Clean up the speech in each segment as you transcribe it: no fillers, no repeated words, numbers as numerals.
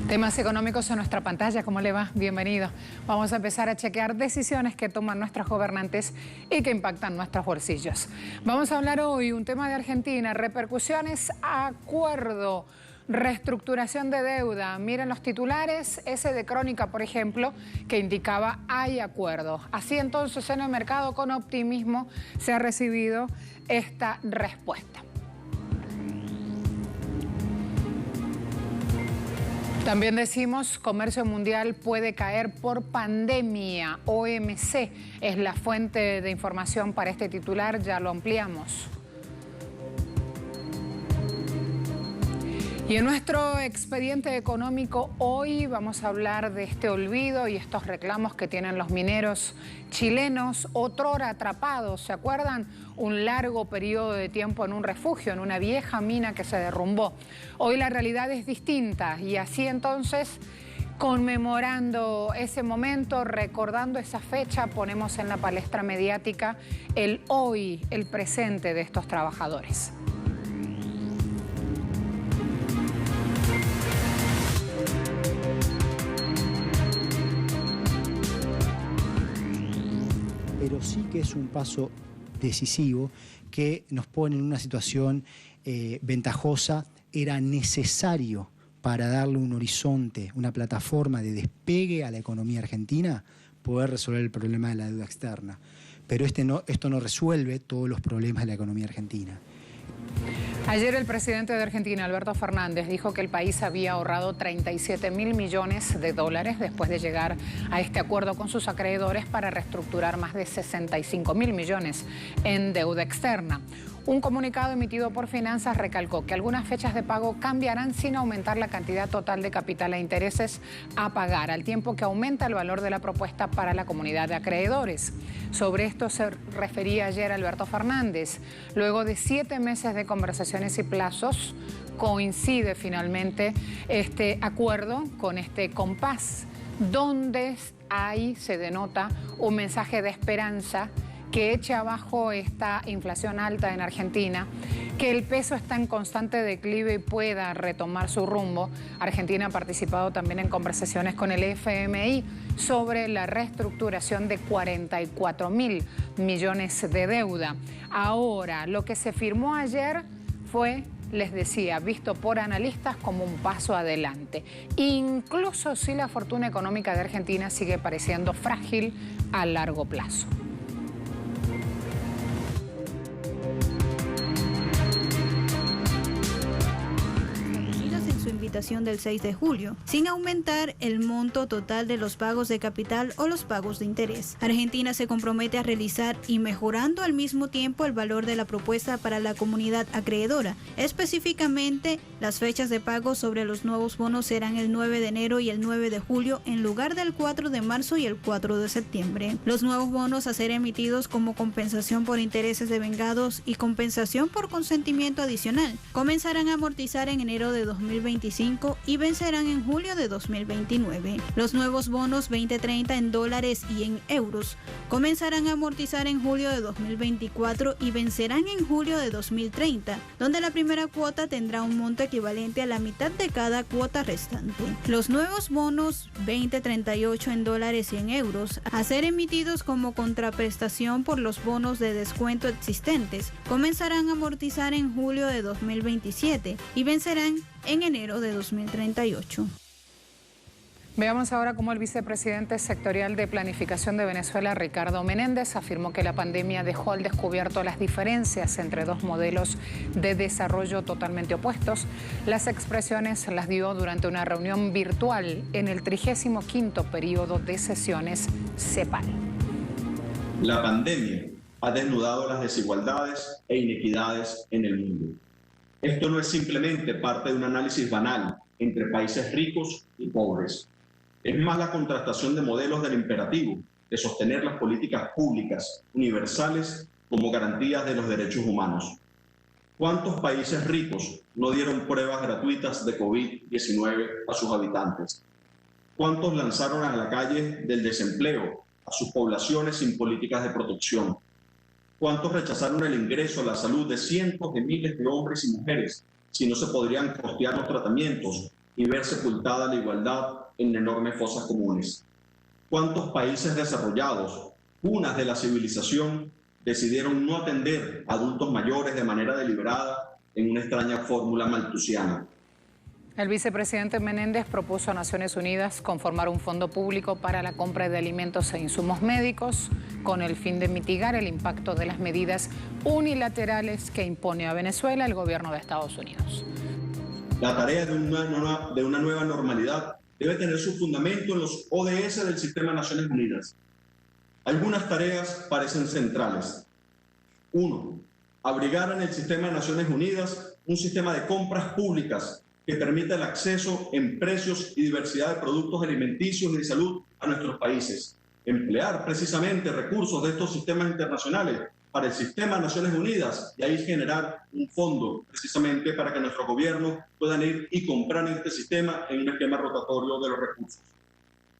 Temas económicos en nuestra pantalla, ¿cómo le va? Bienvenido. Vamos a empezar a chequear decisiones que toman nuestros gobernantes y que impactan nuestros bolsillos. Vamos a hablar hoy un tema de Argentina, repercusiones, acuerdo, reestructuración de deuda. Miren los titulares, ese de Crónica, por ejemplo, que indicaba hay acuerdo. Así entonces en el mercado con optimismo se ha recibido esta respuesta. También decimos, comercio mundial puede caer por pandemia. OMC es la fuente de información para este titular, ya lo ampliamos. Y en nuestro expediente económico hoy vamos a hablar de este olvido y estos reclamos que tienen los mineros chilenos, otrora atrapados, ¿se acuerdan? Un largo periodo de tiempo en un refugio, en una vieja mina que se derrumbó. Hoy la realidad es distinta y así entonces, conmemorando ese momento, recordando esa fecha, ponemos en la palestra mediática el hoy, el presente de estos trabajadores. Pero sí que es un paso decisivo que nos pone en una situación ventajosa. Era necesario para darle un horizonte, una plataforma de despegue a la economía argentina, poder resolver el problema de la deuda externa. Pero esto no resuelve todos los problemas de la economía argentina. Ayer el presidente de Argentina, Alberto Fernández, dijo que el país había ahorrado 37.000 millones de dólares después de llegar a este acuerdo con sus acreedores para reestructurar más de 65.000 millones en deuda externa. Un comunicado emitido por Finanzas recalcó que algunas fechas de pago cambiarán sin aumentar la cantidad total de capital e intereses a pagar, al tiempo que aumenta el valor de la propuesta para la comunidad de acreedores. Sobre esto se refería ayer Alberto Fernández. Luego de 7 meses de conversaciones y plazos, coincide finalmente este acuerdo con este compás, donde ahí se denota un mensaje de esperanza que eche abajo esta inflación alta en Argentina, que el peso está en constante declive y pueda retomar su rumbo. Argentina ha participado también en conversaciones con el FMI sobre la reestructuración de 44.000 millones de deuda. Ahora, lo que se firmó ayer fue, les decía, visto por analistas como un paso adelante, incluso si la fortuna económica de Argentina sigue pareciendo frágil a largo plazo. Invitación del 6 de julio, sin aumentar el monto total de los pagos de capital o los pagos de interés. Argentina se compromete a realizar y mejorando al mismo tiempo el valor de la propuesta para la comunidad acreedora. Específicamente, las fechas de pago sobre los nuevos bonos serán el 9 de enero y el 9 de julio en lugar del 4 de marzo y el 4 de septiembre. Los nuevos bonos a ser emitidos como compensación por intereses devengados y compensación por consentimiento adicional comenzarán a amortizar en enero de 2025 y vencerán en julio de 2029. Los nuevos bonos 2030 en dólares y en euros comenzarán a amortizar en julio de 2024 y vencerán en julio de 2030, donde la primera cuota tendrá un monto equivalente a la mitad de cada cuota restante. Los nuevos bonos 2038 en dólares y en euros, a ser emitidos como contraprestación por los bonos de descuento existentes, comenzarán a amortizar en julio de 2027 y vencerán en enero de 2038. Veamos ahora cómo el vicepresidente sectorial de Planificación de Venezuela, Ricardo Menéndez, afirmó que la pandemia dejó al descubierto las diferencias entre dos modelos de desarrollo totalmente opuestos. Las expresiones las dio durante una reunión virtual en el 35º periodo de sesiones CEPAL. La pandemia ha desnudado las desigualdades e inequidades en el mundo. Esto no es simplemente parte de un análisis banal entre países ricos y pobres. Es más la contrastación de modelos del imperativo de sostener las políticas públicas universales como garantías de los derechos humanos. ¿Cuántos países ricos no dieron pruebas gratuitas de COVID-19 a sus habitantes? ¿Cuántos lanzaron a la calle del desempleo a sus poblaciones sin políticas de protección? ¿Cuántos rechazaron el ingreso a la salud de cientos de miles de hombres y mujeres si no se podrían costear los tratamientos y ver sepultada la igualdad en enormes fosas comunes. ¿Cuántos países desarrollados, cunas de la civilización, decidieron no atender a adultos mayores de manera deliberada en una extraña fórmula maltusiana? El vicepresidente Menéndez propuso a Naciones Unidas conformar un fondo público para la compra de alimentos e insumos médicos con el fin de mitigar el impacto de las medidas unilaterales que impone a Venezuela el gobierno de Estados Unidos. La tarea de una nueva normalidad debe tener su fundamento en los ODS del Sistema de Naciones Unidas. Algunas tareas parecen centrales. 1. Abrigar en el Sistema de Naciones Unidas un sistema de compras públicas que permita el acceso en precios y diversidad de productos alimenticios y de salud a nuestros países. Emplear precisamente recursos de estos sistemas internacionales para el Sistema de Naciones Unidas y ahí generar un fondo precisamente para que nuestros gobiernos puedan ir y comprar en este sistema en un esquema rotatorio de los recursos.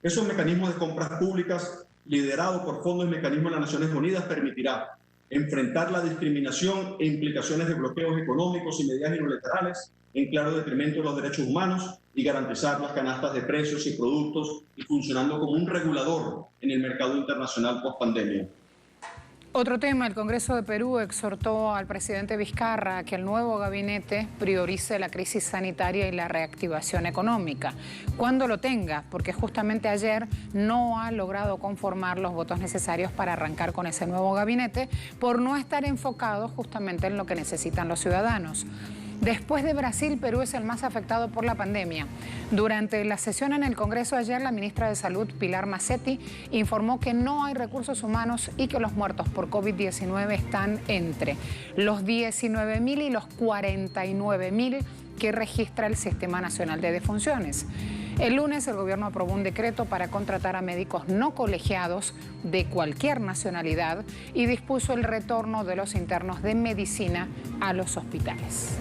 Esos mecanismos de compras públicas liderados por fondos y mecanismos de las Naciones Unidas permitirá enfrentar la discriminación e implicaciones de bloqueos económicos y medidas unilaterales en claro detrimento de los derechos humanos y garantizar las canastas de precios y productos y funcionando como un regulador en el mercado internacional post-pandemia. Otro tema, el Congreso de Perú exhortó al presidente Vizcarra a que el nuevo gabinete priorice la crisis sanitaria y la reactivación económica, cuando lo tenga, porque justamente ayer no ha logrado conformar los votos necesarios para arrancar con ese nuevo gabinete por no estar enfocado justamente en lo que necesitan los ciudadanos. Después de Brasil, Perú es el más afectado por la pandemia. Durante la sesión en el Congreso ayer, la ministra de Salud, Pilar Macetti, informó que no hay recursos humanos y que los muertos por COVID-19 están entre los 19.000 y los 49.000 que registra el Sistema Nacional de Defunciones. El lunes el gobierno aprobó un decreto para contratar a médicos no colegiados de cualquier nacionalidad y dispuso el retorno de los internos de medicina a los hospitales.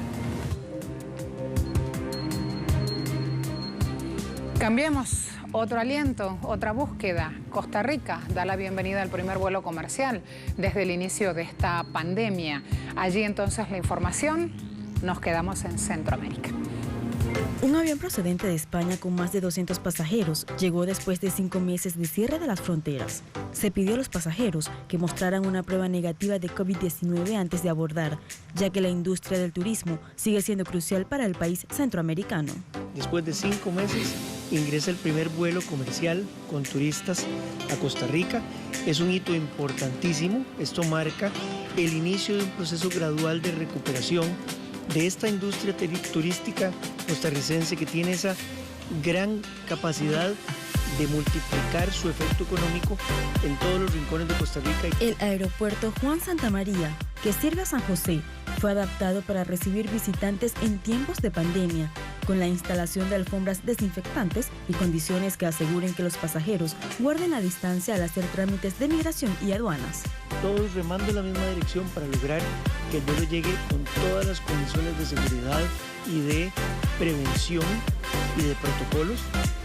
Cambiemos, otro aliento, otra búsqueda. Costa Rica da la bienvenida al primer vuelo comercial desde el inicio de esta pandemia. Allí entonces la información, nos quedamos en Centroamérica. Un avión procedente de España con más de 200 pasajeros llegó después de 5 meses de cierre de las fronteras. Se pidió a los pasajeros que mostraran una prueba negativa de COVID-19 antes de abordar, ya que la industria del turismo sigue siendo crucial para el país centroamericano. Después de 5 meses, ingresa el primer vuelo comercial con turistas a Costa Rica. Es un hito importantísimo. Esto marca el inicio de un proceso gradual de recuperación de esta industria turística costarricense que tiene esa gran capacidad de multiplicar su efecto económico en todos los rincones de Costa Rica. El aeropuerto Juan Santamaría, que sirve a San José, fue adaptado para recibir visitantes en tiempos de pandemia, con la instalación de alfombras desinfectantes y condiciones que aseguren que los pasajeros guarden la distancia al hacer trámites de migración y aduanas. Todos remando en la misma dirección para lograr que el vuelo llegue con todas las condiciones de seguridad y de prevención y de protocolos,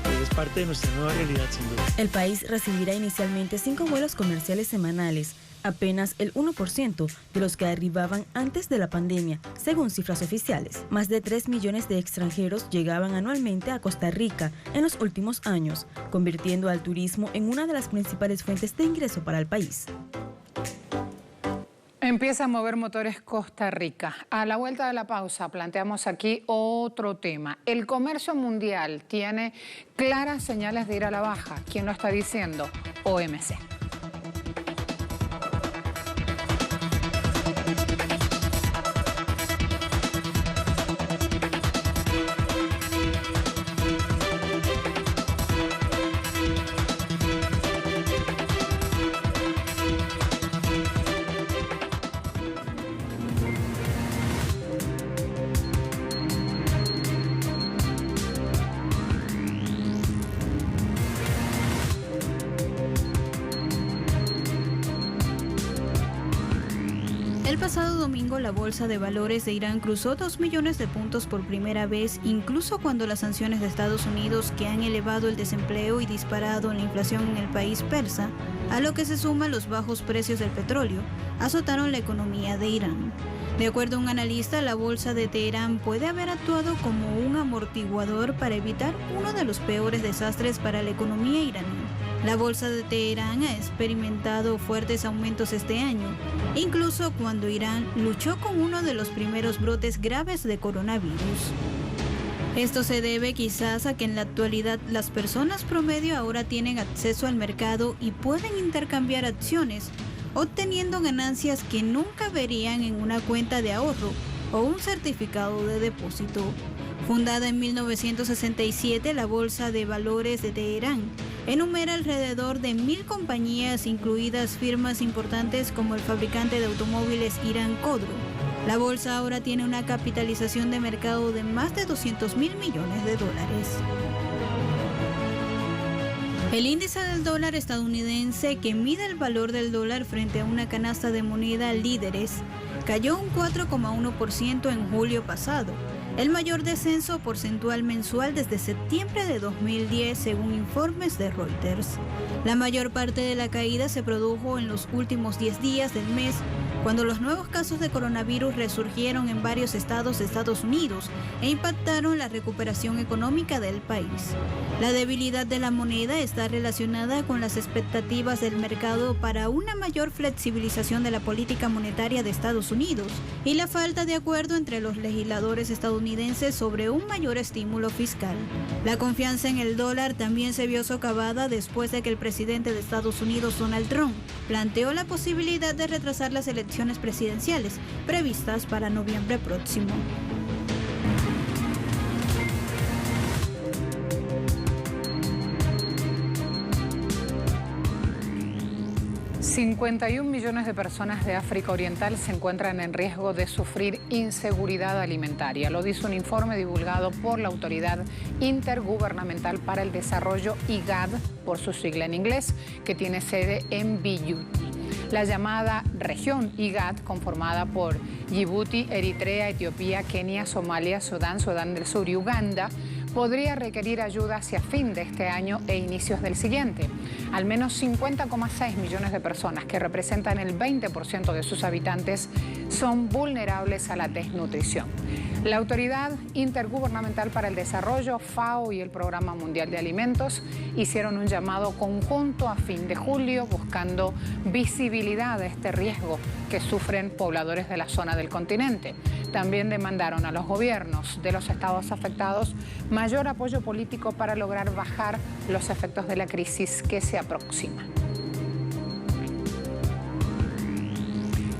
que es parte de nuestra nueva realidad, sin duda. El país recibirá inicialmente 5 vuelos comerciales semanales, apenas el 1% de los que arribaban antes de la pandemia, según cifras oficiales. Más de 3 millones de extranjeros llegaban anualmente a Costa Rica en los últimos años, convirtiendo al turismo en una de las principales fuentes de ingreso para el país. Empieza a mover motores Costa Rica. A la vuelta de la pausa planteamos aquí otro tema. El comercio mundial tiene claras señales de ir a la baja. ¿Quién lo está diciendo? OMC. El pasado domingo la bolsa de valores de Irán cruzó 2 millones de puntos por primera vez, incluso cuando las sanciones de Estados Unidos, que han elevado el desempleo y disparado la inflación en el país persa, a lo que se suman los bajos precios del petróleo, azotaron la economía de Irán. De acuerdo a un analista, la bolsa de Teherán puede haber actuado como un amortiguador para evitar uno de los peores desastres para la economía iraní. La bolsa de Teherán ha experimentado fuertes aumentos este año, incluso cuando Irán luchó con uno de los primeros brotes graves de coronavirus. Esto se debe quizás a que en la actualidad las personas promedio ahora tienen acceso al mercado y pueden intercambiar acciones, obteniendo ganancias que nunca verían en una cuenta de ahorro o un certificado de depósito. Fundada en 1967, la Bolsa de Valores de Teherán enumera alrededor de 1.000 compañías, incluidas firmas importantes como el fabricante de automóviles Irán Khodro. La bolsa ahora tiene una capitalización de mercado de más de 200.000 millones de dólares. El índice del dólar estadounidense, que mide el valor del dólar frente a una canasta de moneda líderes, cayó un 4,1% en julio pasado, el mayor descenso porcentual mensual desde septiembre de 2010, según informes de Reuters. La mayor parte de la caída se produjo en los últimos 10 días del mes, cuando los nuevos casos de coronavirus resurgieron en varios estados de Estados Unidos e impactaron la recuperación económica del país. La debilidad de la moneda está relacionada con las expectativas del mercado para una mayor flexibilización de la política monetaria de Estados Unidos y la falta de acuerdo entre los legisladores estadounidenses sobre un mayor estímulo fiscal. La confianza en el dólar también se vio socavada después de que el presidente de Estados Unidos, Donald Trump, planteó la posibilidad de retrasar las elecciones presidenciales previstas para noviembre próximo. $51 millones de personas de África Oriental se encuentran en riesgo de sufrir inseguridad alimentaria. Lo dice un informe divulgado por la Autoridad Intergubernamental para el Desarrollo, IGAD, por su sigla en inglés, que tiene sede en Djibouti. La llamada región IGAD, conformada por Djibouti, Eritrea, Etiopía, Kenia, Somalia, Sudán, Sudán del Sur y Uganda, podría requerir ayuda hacia fin de este año e inicios del siguiente. Al menos 50,6 millones de personas, que representan el 20% de sus habitantes, son vulnerables a la desnutrición. La Autoridad Intergubernamental para el Desarrollo, FAO, y el Programa Mundial de Alimentos hicieron un llamado conjunto a fin de julio buscando visibilidad de este riesgo que sufren pobladores de la zona del continente. También demandaron a los gobiernos de los estados afectados mayor apoyo político para lograr bajar los efectos de la crisis que se aproxima.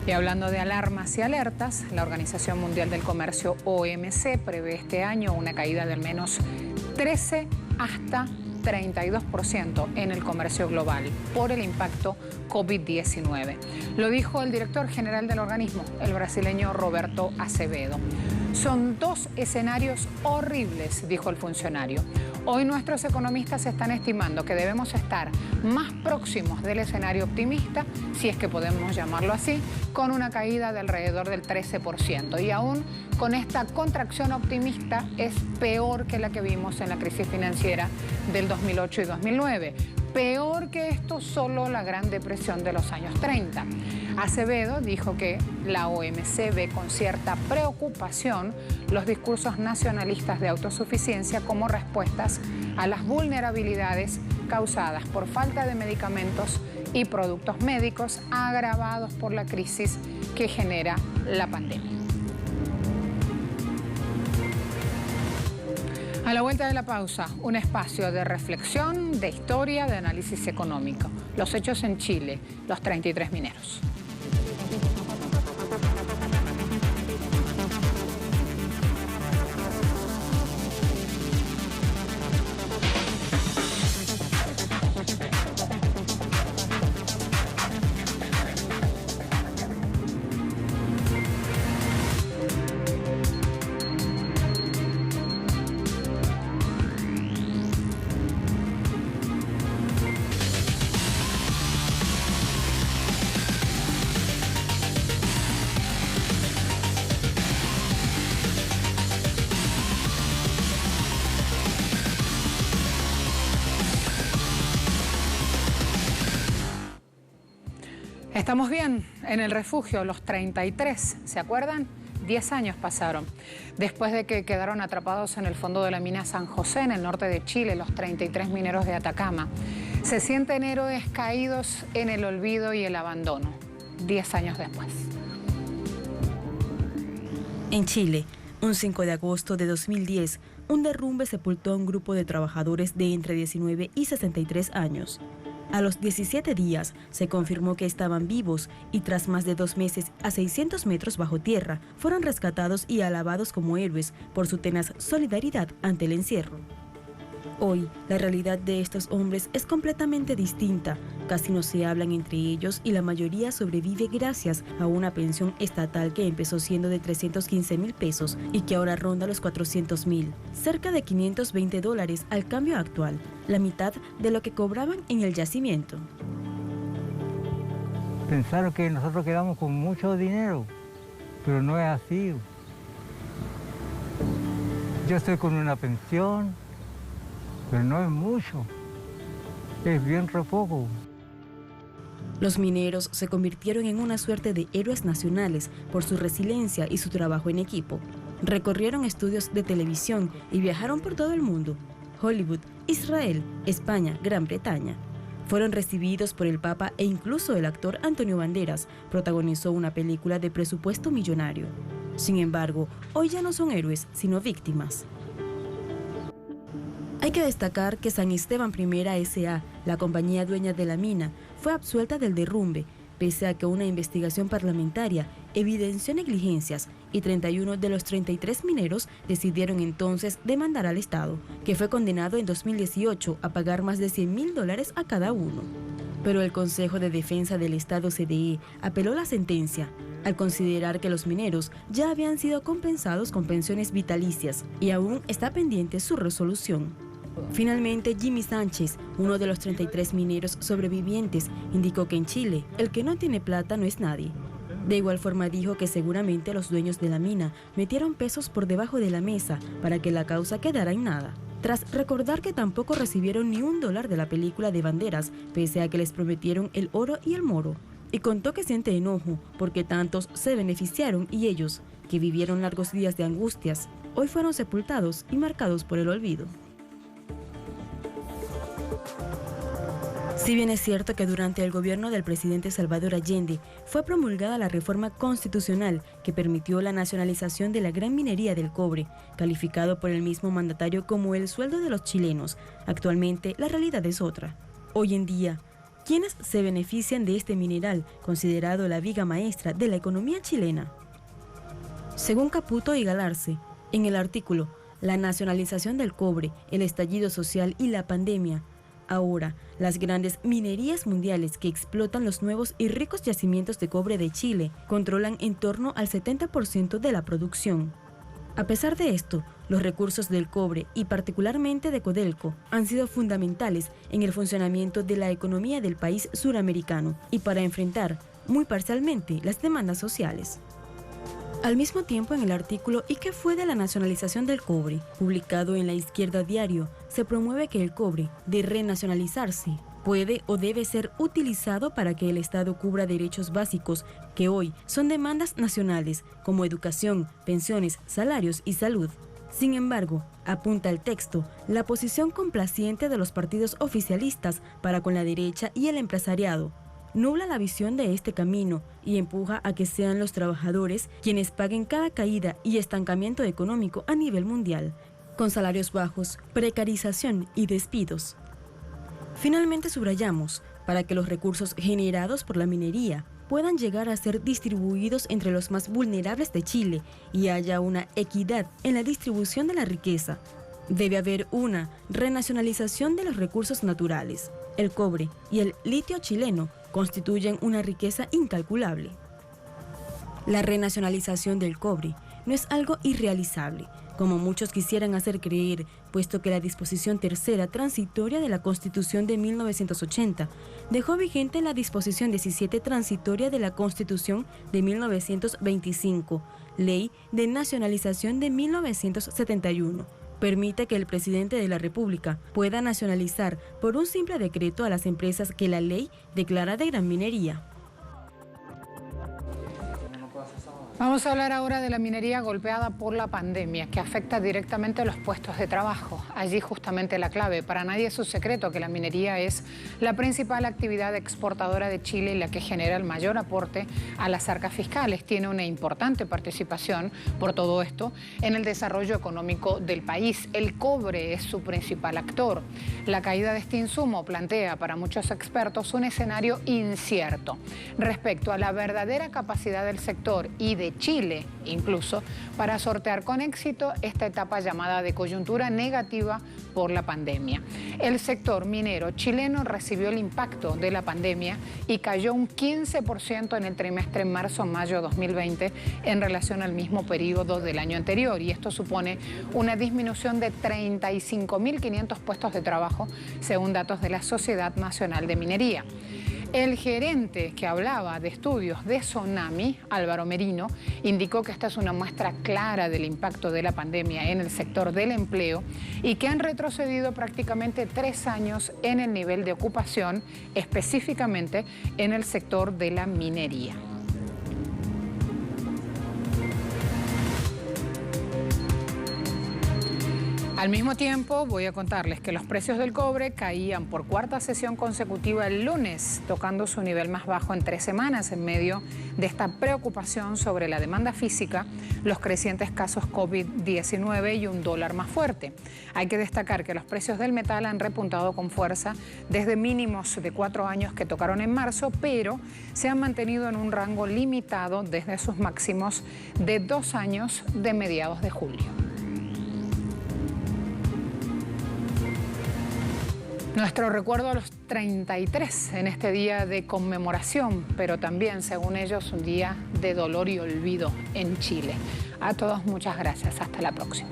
Y hablando de alarmas y alertas, la Organización Mundial del Comercio, OMC, prevé este año una caída de al menos 13 hasta 32% en el comercio global por el impacto COVID-19. Lo dijo el director general del organismo, el brasileño Roberto Azevedo. Son dos escenarios horribles, dijo el funcionario. Hoy nuestros economistas están estimando que debemos estar más próximos del escenario optimista, si es que podemos llamarlo así, con una caída de alrededor del 13%. Y aún con esta contracción optimista es peor que la que vimos en la crisis financiera del 2008 y 2009. Peor que esto solo la Gran Depresión de los años 30. Acevedo dijo que la OMC ve con cierta preocupación los discursos nacionalistas de autosuficiencia como respuestas a las vulnerabilidades causadas por falta de medicamentos y productos médicos agravados por la crisis que genera la pandemia. A la vuelta de la pausa, un espacio de reflexión, de historia, de análisis económico. Los hechos en Chile, los 33 mineros. Estamos bien en el refugio, los 33, ¿se acuerdan? 10 años pasaron. Después de que quedaron atrapados en el fondo de la mina San José, en el norte de Chile, los 33 mineros de Atacama. Se sienten héroes caídos en el olvido y el abandono, 10 años después. En Chile, un 5 de agosto de 2010, un derrumbe sepultó a un grupo de trabajadores de entre 19 y 63 años. A los 17 días se confirmó que estaban vivos y tras más de 2 meses a 600 metros bajo tierra fueron rescatados y alabados como héroes por su tenaz solidaridad ante el encierro. Hoy, la realidad de estos hombres es completamente distinta. Casi no se hablan entre ellos y la mayoría sobrevive gracias a una pensión estatal que empezó siendo de 315.000 pesos y que ahora ronda los 400.000, cerca de $520 al cambio actual, la mitad de lo que cobraban en el yacimiento. Pensaron que nosotros quedamos con mucho dinero, pero no es así. Yo estoy con una pensión, pero no es mucho, es bien re poco. Los mineros se convirtieron en una suerte de héroes nacionales por su resiliencia y su trabajo en equipo. Recorrieron estudios de televisión y viajaron por todo el mundo: Hollywood, Israel, España, Gran Bretaña. Fueron recibidos por el Papa e incluso el actor Antonio Banderas protagonizó una película de presupuesto millonario. Sin embargo, hoy ya no son héroes, sino víctimas. Hay que destacar que San Esteban I S.A., la compañía dueña de la mina, fue absuelta del derrumbe, pese a que una investigación parlamentaria evidenció negligencias y 31 de los 33 mineros decidieron entonces demandar al Estado, que fue condenado en 2018 a pagar más de $100.000 a cada uno. Pero el Consejo de Defensa del Estado CDE apeló la sentencia, al considerar que los mineros ya habían sido compensados con pensiones vitalicias y aún está pendiente su resolución. Finalmente, Jimmy Sánchez, uno de los 33 mineros sobrevivientes, indicó que en Chile el que no tiene plata no es nadie. De igual forma dijo que seguramente los dueños de la mina metieron pesos por debajo de la mesa para que la causa quedara en nada. Tras recordar que tampoco recibieron ni $1 de la película de Banderas, pese a que les prometieron el oro y el moro. Y contó que siente enojo porque tantos se beneficiaron y ellos, que vivieron largos días de angustias, hoy fueron sepultados y marcados por el olvido. Si bien es cierto que durante el gobierno del presidente Salvador Allende fue promulgada la reforma constitucional que permitió la nacionalización de la gran minería del cobre, calificado por el mismo mandatario como el sueldo de los chilenos, actualmente la realidad es otra. Hoy en día, ¿quiénes se benefician de este mineral, considerado la viga maestra de la economía chilena? Según Caputo y Galarce, en el artículo La nacionalización del cobre, el estallido social y la pandemia, ahora, las grandes minerías mundiales que explotan los nuevos y ricos yacimientos de cobre de Chile controlan en torno al 70% de la producción. A pesar de esto, los recursos del cobre y particularmente de Codelco han sido fundamentales en el funcionamiento de la economía del país suramericano y para enfrentar, muy parcialmente, las demandas sociales. Al mismo tiempo, en el artículo ¿Y qué fue de la nacionalización del cobre?, publicado en La Izquierda Diario, se promueve que el cobre, de renacionalizarse, puede o debe ser utilizado para que el Estado cubra derechos básicos que hoy son demandas nacionales, como educación, pensiones, salarios y salud. Sin embargo, apunta el texto, la posición complaciente de los partidos oficialistas para con la derecha y el empresariado nubla la visión de este camino y empuja a que sean los trabajadores quienes paguen cada caída y estancamiento económico a nivel mundial, con salarios bajos, precarización y despidos. Finalmente subrayamos, para que los recursos generados por la minería puedan llegar a ser distribuidos entre los más vulnerables de Chile y haya una equidad en la distribución de la riqueza, debe haber una renacionalización de los recursos naturales. El cobre y el litio chileno constituyen una riqueza incalculable. La renacionalización del cobre no es algo irrealizable, como muchos quisieran hacer creer, puesto que la disposición tercera transitoria de la Constitución de 1980 dejó vigente la disposición 17 transitoria de la Constitución de 1925, Ley de Nacionalización de 1971. Permite que el presidente de la República pueda nacionalizar por un simple decreto a las empresas que la ley declara de gran minería. Vamos a hablar ahora de la minería golpeada por la pandemia, que afecta directamente a los puestos de trabajo. Allí justamente la clave. Para nadie es un secreto que la minería es la principal actividad exportadora de Chile y la que genera el mayor aporte a las arcas fiscales. Tiene una importante participación, por todo esto, en el desarrollo económico del país. El cobre es su principal actor. La caída de este insumo plantea para muchos expertos un escenario incierto respecto a la verdadera capacidad del sector y de Chile, incluso, para sortear con éxito esta etapa llamada de coyuntura negativa por la pandemia. El sector minero chileno recibió el impacto de la pandemia y cayó un 15% en el trimestre marzo-mayo de 2020 en relación al mismo periodo del año anterior, y esto supone una disminución de 35.500 puestos de trabajo, según datos de la Sociedad Nacional de Minería. El gerente que hablaba de estudios de Sonami, Álvaro Merino, indicó que esta es una muestra clara del impacto de la pandemia en el sector del empleo y que han retrocedido prácticamente 3 años en el nivel de ocupación, específicamente en el sector de la minería. Al mismo tiempo, voy a contarles que los precios del cobre caían por cuarta sesión consecutiva el lunes, tocando su nivel más bajo en 3 semanas en medio de esta preocupación sobre la demanda física, los crecientes casos COVID-19 y un dólar más fuerte. Hay que destacar que los precios del metal han repuntado con fuerza desde mínimos de 4 años que tocaron en marzo, pero se han mantenido en un rango limitado desde sus máximos de 2 años de mediados de julio. Nuestro recuerdo a los 33 en este día de conmemoración, pero también, según ellos, un día de dolor y olvido en Chile. A todos muchas gracias. Hasta la próxima.